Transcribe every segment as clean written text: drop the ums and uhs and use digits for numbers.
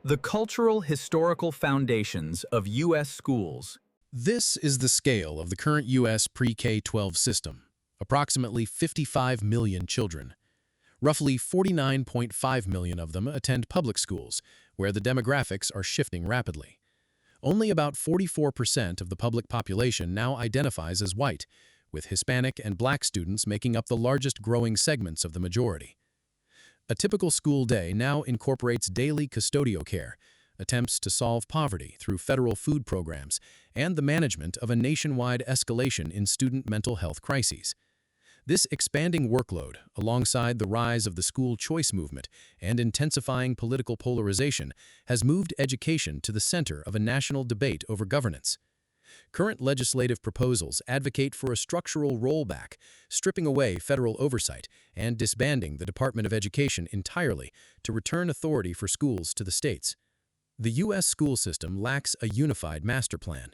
The cultural historical foundations of U.S. schools. This is the scale of the current U.S. pre-K-12 system, approximately 55 million children. Roughly 49.5 million of them attend public schools, where the demographics are shifting rapidly. Only about 44% of the public population now identifies as white, with Hispanic and Black students making up the largest growing segments of the majority. A typical school day now incorporates daily custodial care, attempts to solve poverty through federal food programs, and the management of a nationwide escalation in student mental health crises. This expanding workload, alongside the rise of the school choice movement and intensifying political polarization, has moved education to the center of a national debate over governance. Current legislative proposals advocate for a structural rollback, stripping away federal oversight and disbanding the Department of Education entirely to return authority for schools to the states. The U.S. school system lacks a unified master plan.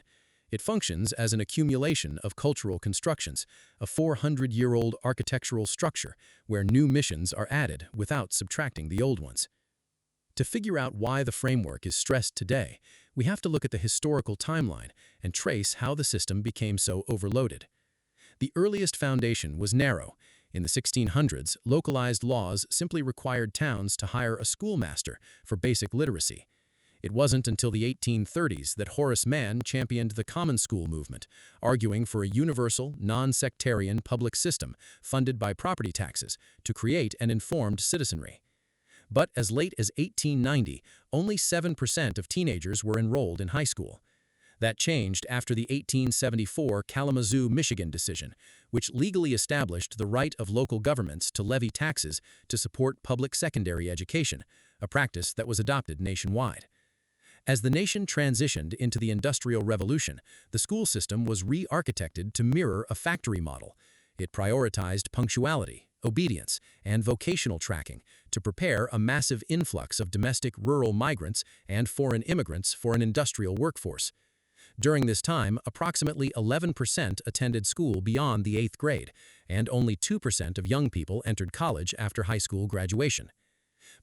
It functions as an accumulation of cultural constructions, a 400-year-old architectural structure where new missions are added without subtracting the old ones. To figure out why the framework is stressed today, we have to look at the historical timeline and trace how the system became so overloaded. The earliest foundation was narrow. In the 1600s, localized laws simply required towns to hire a schoolmaster for basic literacy. It wasn't until the 1830s that Horace Mann championed the common school movement, arguing for a universal, non-sectarian public system funded by property taxes to create an informed citizenry. But as late as 1890, only 7% of teenagers were enrolled in high school. That changed after the 1874 Kalamazoo, Michigan decision, which legally established the right of local governments to levy taxes to support public secondary education, a practice that was adopted nationwide. As the nation transitioned into the Industrial Revolution, the school system was re-architected to mirror a factory model. It prioritized punctuality, obedience, and vocational tracking to prepare a massive influx of domestic rural migrants and foreign immigrants for an industrial workforce. During this time, approximately 11% attended school beyond the 8th grade, and only 2% of young people entered college after high school graduation.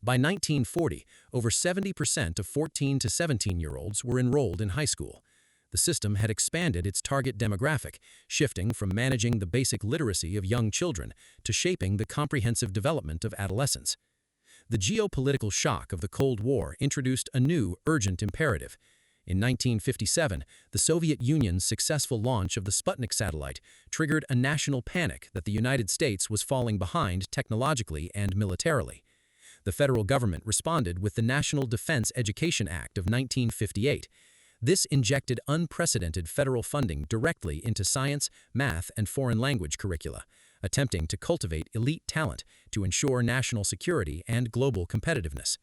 By 1940, over 70% of 14 to 17-year-olds were enrolled in high school. The system had expanded its target demographic, shifting from managing the basic literacy of young children to shaping the comprehensive development of adolescents. The geopolitical shock of the Cold War introduced a new, urgent imperative. In 1957, the Soviet Union's successful launch of the Sputnik satellite triggered a national panic that the United States was falling behind technologically and militarily. The federal government responded with the National Defense Education Act of 1958. This injected unprecedented federal funding directly into science, math, and foreign language curricula, attempting to cultivate elite talent to ensure national security and global competitiveness.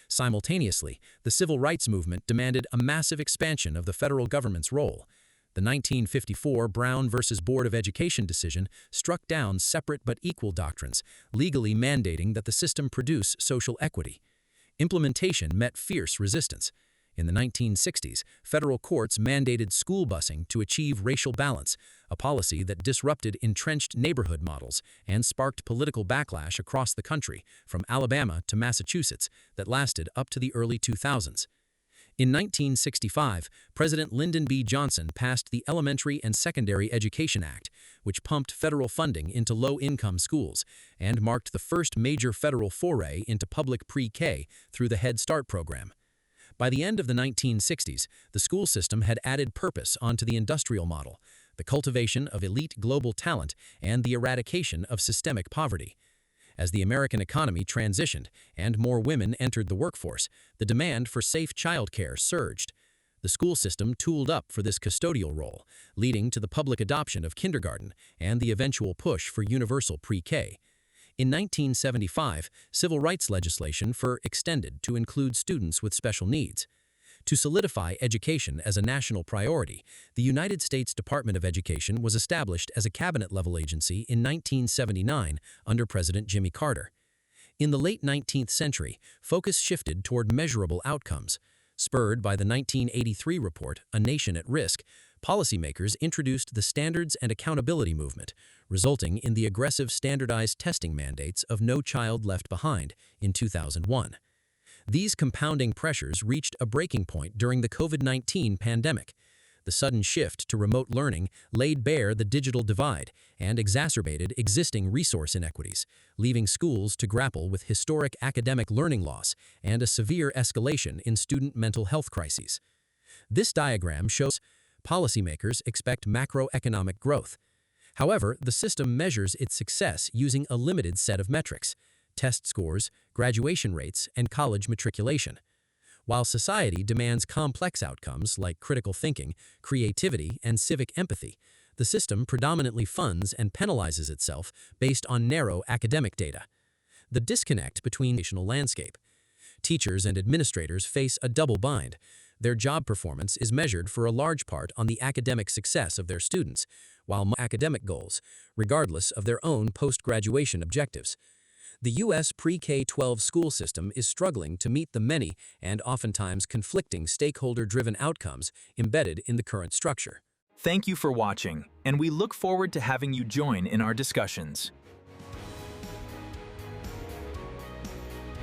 Simultaneously, the civil rights movement demanded a massive expansion of the federal government's role. The 1954 Brown v. Board of Education decision struck down separate but equal doctrines, legally mandating that the system produce social equity. Implementation met fierce resistance. In the 1960s, federal courts mandated school busing to achieve racial balance, a policy that disrupted entrenched neighborhood models and sparked political backlash across the country, from Alabama to Massachusetts, that lasted up to the early 2000s. In 1965, President Lyndon B. Johnson passed the Elementary and Secondary Education Act, which pumped federal funding into low-income schools and marked the first major federal foray into public pre-K through the Head Start program. By the end of the 1960s, the school system had added purpose onto the industrial model, the cultivation of elite global talent, and the eradication of systemic poverty. As the American economy transitioned and more women entered the workforce, the demand for safe childcare surged. The school system tooled up for this custodial role, leading to the public adoption of kindergarten and the eventual push for universal pre-K. In 1975, civil rights legislation extended to include students with special needs. To solidify education as a national priority, the United States Department of Education was established as a cabinet-level agency in 1979 under President Jimmy Carter. In the late 19th century, focus shifted toward measurable outcomes. Spurred by the 1983 report, A Nation at Risk, policymakers introduced the Standards and Accountability Movement, resulting in the aggressive standardized testing mandates of No Child Left Behind in 2001. These compounding pressures reached a breaking point during the COVID-19 pandemic. The sudden shift to remote learning laid bare the digital divide and exacerbated existing resource inequities, leaving schools to grapple with historic academic learning loss and a severe escalation in student mental health crises. This diagram shows policymakers expect macroeconomic growth. However, the system measures its success using a limited set of metrics: test scores, graduation rates, and college matriculation. While society demands complex outcomes like critical thinking, creativity, and civic empathy, the system predominantly funds and penalizes itself based on narrow academic data. The disconnect between the educational landscape. Teachers and administrators face a double bind. Their job performance is measured for a large part on the academic success of their students, while academic goals, regardless of their own post-graduation objectives. The U.S. pre-K-12 school system is struggling to meet the many and oftentimes conflicting stakeholder-driven outcomes embedded in the current structure. Thank you for watching, and we look forward to having you join in our discussions.